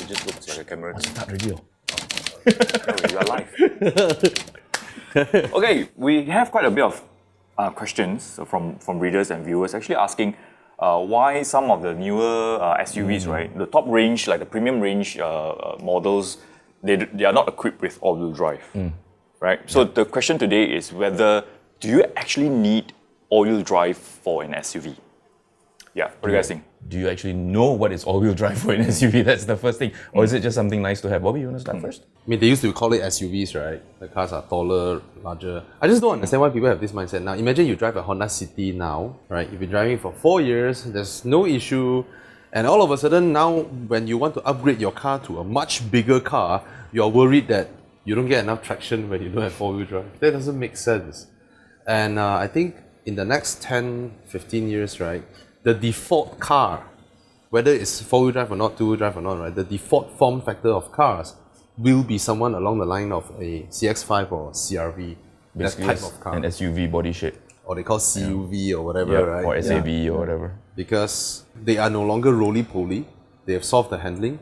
just looks like a camera. Start radio. No, you are live. Okay, we have quite a bit of questions from readers and viewers actually asking why some of the newer SUVs, right, the top range, like the premium range models, they are not equipped with all-wheel drive, right? So the question today is whether do you actually need all-wheel drive for an SUV? Yeah, what do you guys think? Do you actually know what is all-wheel drive for an SUV? That's the first thing. Or is it just something nice to have? Bobby, you want to start first? I mean, they used to call it SUVs, right? The cars are taller, larger. I just don't understand why people have this mindset now. Imagine you drive a Honda City now, right? You've been driving for 4 years, there's no issue, and all of a sudden now, when you want to upgrade your car to a much bigger car, you're worried that you don't get enough traction when you don't have four-wheel drive. That doesn't make sense. And I think in the next 10, 15 years, right, the default car, whether it's four-wheel drive or not, two-wheel drive or not, right, the default form factor of cars will be someone along the line of a CX-5 or CR-V, that type of car. An SUV body shape. Or they call CUV or whatever, right? Or SAV or whatever. Because they are no longer roly-poly. They have solved the handling.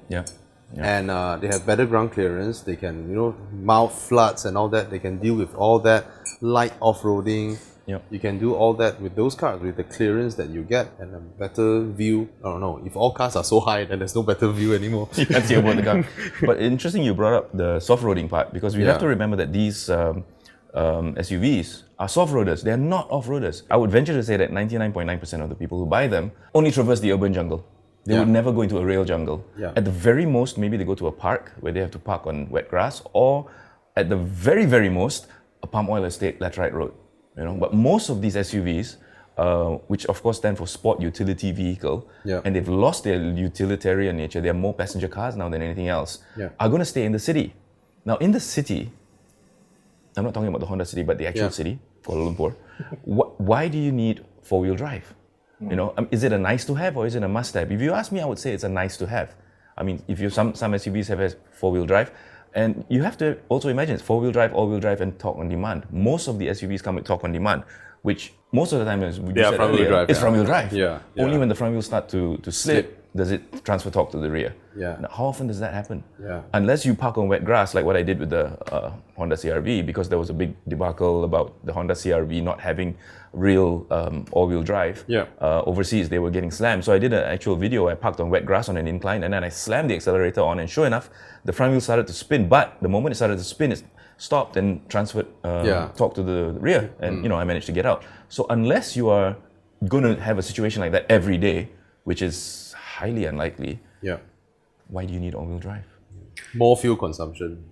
And they have better ground clearance. They can, mount floods and all that. They can deal with all that. Light off-roading. You can do all that with those cars, with the clearance that you get and a better view. I don't know, if all cars are so high, then there's no better view anymore. You can't see about the car. But interesting you brought up the soft-roading part, because we have to remember that these SUVs are soft-roaders. They're not off-roaders. I would venture to say that 99.9% of the people who buy them only traverse the urban jungle. They would never go into a rail jungle. At the very most, maybe they go to a park where they have to park on wet grass, or at the very, very most, a palm oil estate laterite road. But most of these SUVs, which of course stand for sport utility vehicle, and they've lost their utilitarian nature, they're more passenger cars now than anything else, are going to stay in the city. Now in the city, I'm not talking about the Honda City, but the actual city, Kuala Lumpur, why do you need four-wheel drive? Is it a nice to have or is it a must have? If you ask me, I would say it's a nice to have. I mean, if you some SUVs have four-wheel drive, and you have to also imagine it's four-wheel drive, all-wheel drive, and torque on demand. Most of the SUVs come with torque on demand, which most of the time, as we said earlier, it's front-wheel drive. Only when the front wheels start to slip does it transfer torque to the rear. Now, how often does that happen? Unless you park on wet grass, like what I did with the Honda CR-V, because there was a big debacle about the Honda CR-V not having real all-wheel drive. Overseas, they were getting slammed. So I did an actual video. I parked on wet grass on an incline, and then I slammed the accelerator on, and sure enough, the front wheel started to spin. But the moment it started to spin, it stopped and transferred torque to the rear, and I managed to get out. So unless you are going to have a situation like that every day, which is highly unlikely, why do you need all-wheel drive? More fuel consumption.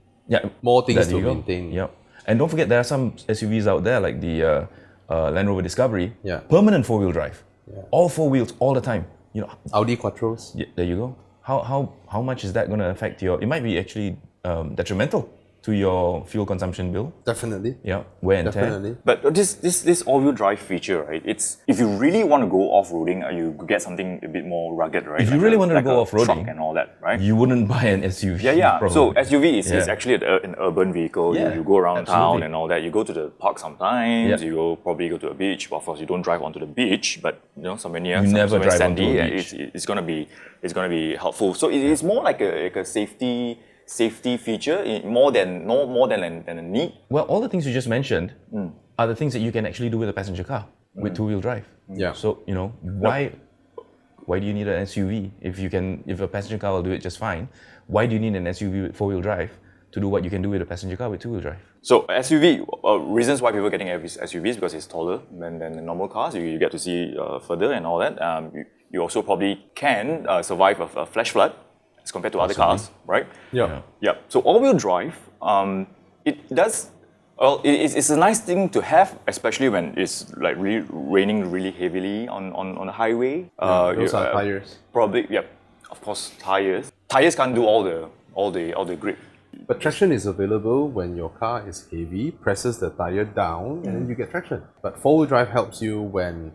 More things to maintain. And don't forget, there are some SUVs out there like the Land Rover Discovery, permanent four-wheel drive, all four wheels all the time. Audi Quattros. There you go. How much is that going to affect your? It might be actually detrimental to your fuel consumption bill. Definitely. Wear and tear. But this all-wheel drive feature, right? It's if you really want to go off-roading, you get something a bit more rugged, right? If you really wanted to go off-roading and all that, right? You wouldn't buy an SUV. So SUV is actually an urban vehicle. You go around town and all that. You go to the park sometimes. You probably go to a beach. But of course, you don't drive onto the beach. But somewhere near, somewhere sandy, it's gonna be helpful. So it is more like a safety feature more than a need. Well, all the things you just mentioned are the things that you can actually do with a passenger car with two-wheel drive. So why do you need an SUV if a passenger car will do it just fine? Why do you need an SUV with four-wheel drive to do what you can do with a passenger car with two-wheel drive? So SUV reasons why people are getting SUVs because it's taller than the normal cars. You get to see further and all that. You also probably can survive a flash flood as compared to other cars, right? So all-wheel drive, it does. Well, it's a nice thing to have, especially when it's like really raining really heavily on the highway. Those are tires. Probably, of course, tires. Tires can't do all the grip. But traction is available when your car is heavy, presses the tire down, and then you get traction. But four-wheel drive helps you when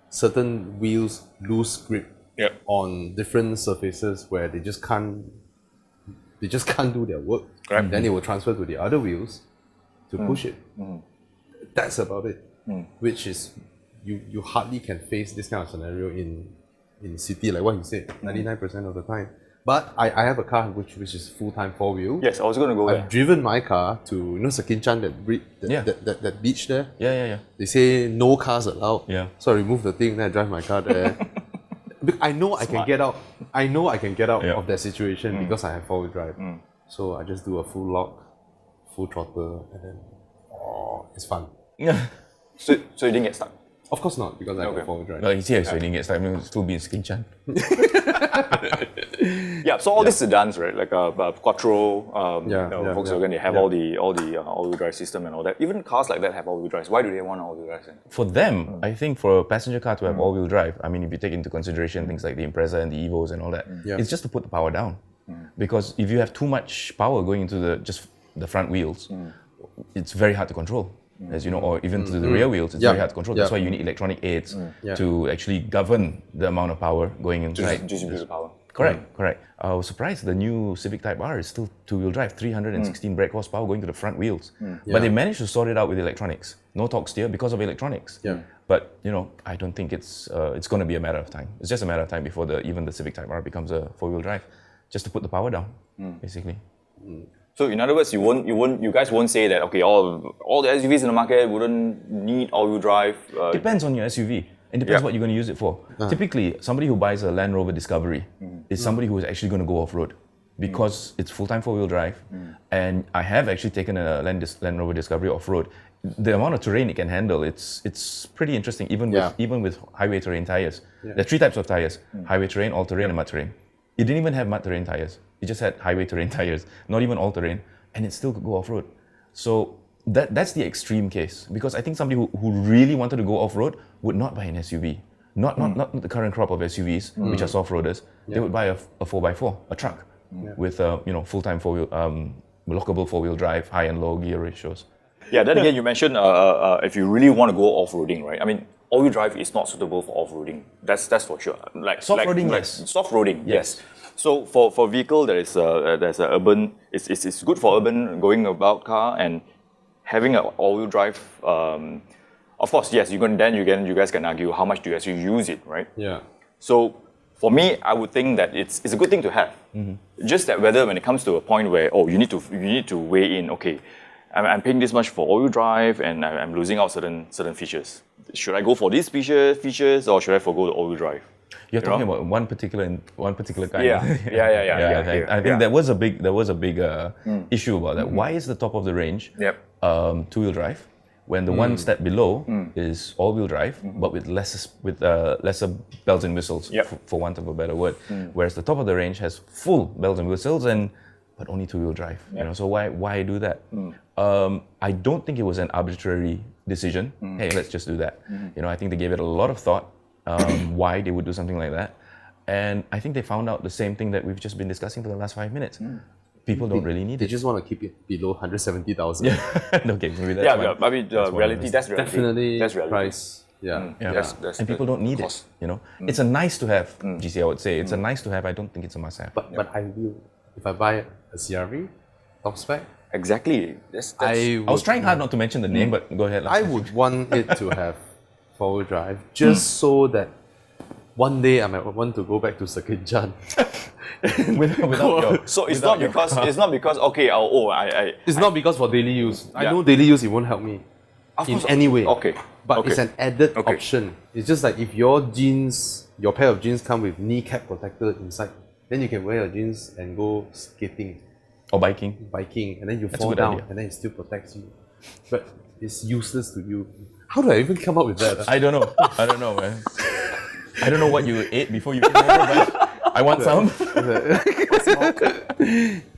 certain wheels lose grip on different surfaces where they just can't do their work. Then it will transfer to the other wheels to push it. That's about it. Which is you hardly can face this kind of scenario in city, like what you said, 99% of the time. But I have a car which is full-time four-wheel. Yes, I was going to go there. I've driven my car to Sakinchan, that beach there. Yeah. They say no cars allowed. Yeah. So I remove the thing, then I drive my car there. I know I can get out. I know I can get out of that situation because I have four-wheel drive. So I just do a full lock, full throttle, and then it's fun. So you didn't get stuck? Of course not, because I have four-wheel drive. Well, you see, so you didn't get stuck. I mean, still be in Skin-chan. Yeah, so all these sedans, right, like Quattro, Volkswagen, they have all the all-wheel drive system and all that. Even cars like that have all-wheel drives. Why do they want all-wheel drives? For them, I think for a passenger car to have all-wheel drive, I mean, if you take into consideration things like the Impreza and the Evos and all that, it's just to put the power down. Because if you have too much power going into just the front wheels, it's very hard to control. As you know, or even to the rear wheels, it's very hard to control. That's why you need electronic aids to actually govern the amount of power going into it. Just use the power. Correct. I was surprised the new Civic Type R is still two-wheel drive, 316 brake horsepower going to the front wheels. But they managed to sort it out with electronics. No torque steer because of electronics. But I don't think it's going to be a matter of time. It's just a matter of time before even the Civic Type R becomes a four-wheel drive, just to put the power down, basically. So in other words, you guys won't say that all the SUVs in the market wouldn't need all-wheel drive. Depends on your SUV. It depends what you're going to use it for. Typically, somebody who buys a Land Rover Discovery is somebody who is actually going to go off-road because it's full-time four-wheel drive. And I have actually taken a Land Rover Discovery off-road. The amount of terrain it can handle, it's pretty interesting, even with highway terrain tires. There are three types of tires: highway terrain, all-terrain, and mud terrain. It didn't even have mud terrain tires. It just had highway terrain tires, not even all-terrain, and it still could go off-road. So that's the extreme case, because I think somebody who really wanted to go off-road would not buy an SUV. Not the current crop of SUVs, which are soft-roaders. They would buy a 4x4, a truck, with full-time four-wheel, lockable four-wheel drive, high and low gear ratios. Yeah, then again, you mentioned if you really want to go off-roading, right? I mean, all-wheel drive is not suitable for off-roading. That's for sure. Soft-roading, yes. Soft-roading, yes. So for vehicle that is there's a urban, it's good for urban going about car, and having an all-wheel drive. Of course, yes, you guys can argue how much do you actually use it, right? Yeah. So for me, I would think that it's a good thing to have. Just that whether when it comes to a point where you need to weigh in, okay, I'm paying this much for all-wheel drive and I'm losing out certain features. Should I go for these features or should I forgo the all-wheel drive? You're talking about one particular kind. Yeah. I think there was a big issue about that. Why is the top of the range two-wheel drive when the one step below is all-wheel drive, but with lesser bells and whistles, for want of a better word, whereas the top of the range has full bells and whistles but only two-wheel drive. So why do that? I don't think it was an arbitrary decision. Hey, let's just do that. I think they gave it a lot of thought. Why they would do something like that, and I think they found out the same thing that we've just been discussing for the last 5 minutes. People don't really need it. They just want to keep it below 170,000. Okay, maybe that's one. I mean, that's reality. Definitely that's reality. Price. Yeah. And people don't need it. It's a nice to have. GC, I would say it's a nice to have. I don't think it's a must have. But I will, if I buy a CRV, top spec. Exactly. I was trying hard not to mention the name, but go ahead. I would want it to have four-wheel drive, just so that one day I might want to go back to Sakinchan. without your, so it's not because okay, it's not because for daily use. I know daily use it won't help me in any way. But it's an added option. It's just like if your pair of jeans come with kneecap protector inside, then you can wear your jeans and go skating or biking, and then you fall down and then it still protects you. But it's useless to you. How do I even come up with that? I don't know, man. I don't know what you ate before you came over, but I want some.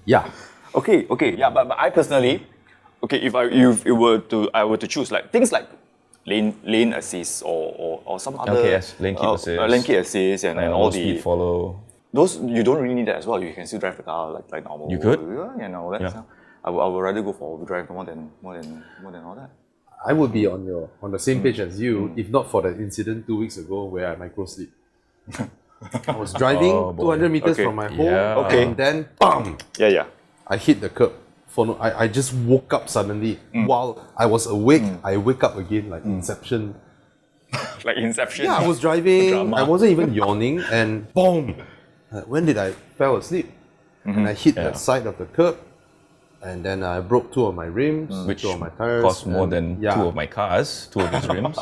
Yeah. Okay. Yeah, but I personally, if I were to choose like things like lane assist or some other lane keep assist, and all the speed follow. Those you don't really need that as well. You can still drive the car like normal. You could. So I would rather go for drive more than all that. I would be on the same page as you, if not for the incident 2 weeks ago where I micro sleep. I was driving 200 meters from my home, and then BAM! I hit the curb. I just woke up suddenly. While I was awake, I wake up again like Inception. Like Inception? Yeah, I was driving, I wasn't even yawning, and boom! when did I fell asleep? And I hit the side of the curb, and then I broke 2 of my rims, Which 2 of my tires. cost more than yeah. 2 of my cars, 2 of these rims.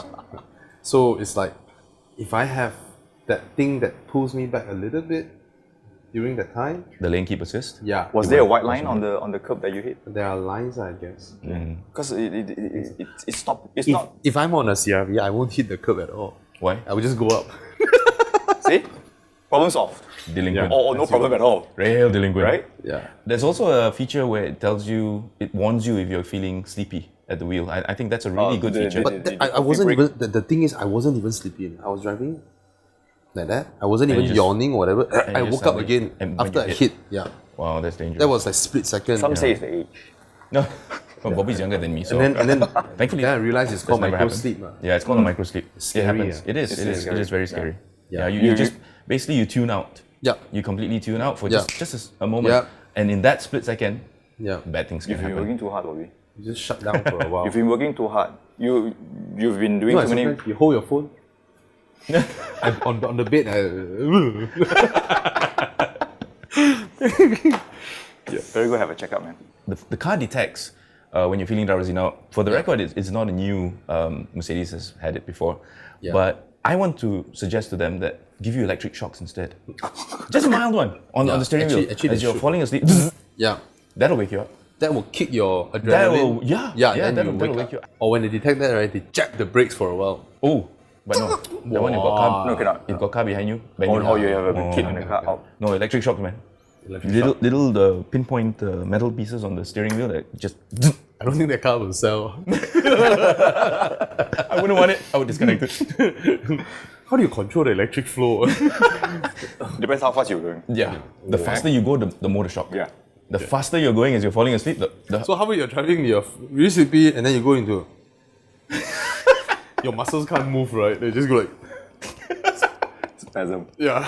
So it's like, if I have that thing that pulls me back a little bit during that time, The lane keep assist. yeah. Was there a white line on the curb that you hit? There are lines, I guess. Because it's not. It's If, not. if I'm on a CRV, I won't hit the curb at all. Why? I will just go up. See, problem solved. Delinquent. Or no problem at all. Real delinquent. Right? Yeah. There's also a feature where it tells you, it warns you if you're feeling sleepy at the wheel. I think that's a really good feature. But I wasn't even, the thing is, I wasn't even sleeping. I was driving like that. I wasn't even you just- yawning or whatever. I you just woke up suddenly- again and when after you I hit. hit. Yeah. Wow, that's dangerous. That was like split second. Some say it's the age. No, well, Bobby's younger than me, so And then thankfully then I realized it's called never micro happened. sleep. Yeah, it's called a micro sleep. Scary, It happens. yeah. It is. It It is is. scary. It is very scary. Yeah. Yeah. You- You just basically you tune out. Yeah. You completely tune out for Yeah. just a moment, Yeah. and in that split second, Yeah. bad things can You've been happen. working too hard, Bobby. You just shut down for a while. You've been working too hard. You've been doing No, too many. sometimes you hold your phone. on the bed. Very good. Have a checkup, man. The car detects when you're feeling drowsy. Now, for the record, it's not a new Mercedes has had it before, Yeah. but I want to suggest to them that give you electric shocks instead. Just a mild one on the steering wheel. actually As they you're should. falling asleep, Yeah. that'll wake you up. That will kick your adrenaline. That will- yeah, then that'll you wake you up. Or when they detect that, right, they jab the brakes for a while. Oh, but no, that one you've got car. No, cannot. You've got car behind you. bang Or you have a Oh, kid in the car out. No, electric shocks, man. Electric Little the pinpoint metal pieces on the steering wheel that just. I don't think that car will sell. I wouldn't want it. I would disconnect it. How do you control the electric flow? Depends how fast you're going. Yeah. The faster you go, the more the shock. Yeah. The faster you're going as you're falling asleep, So how about you're driving, you're really sleepy, and then you go into... your muscles can't move, right? They just go like... Spasm. Yeah.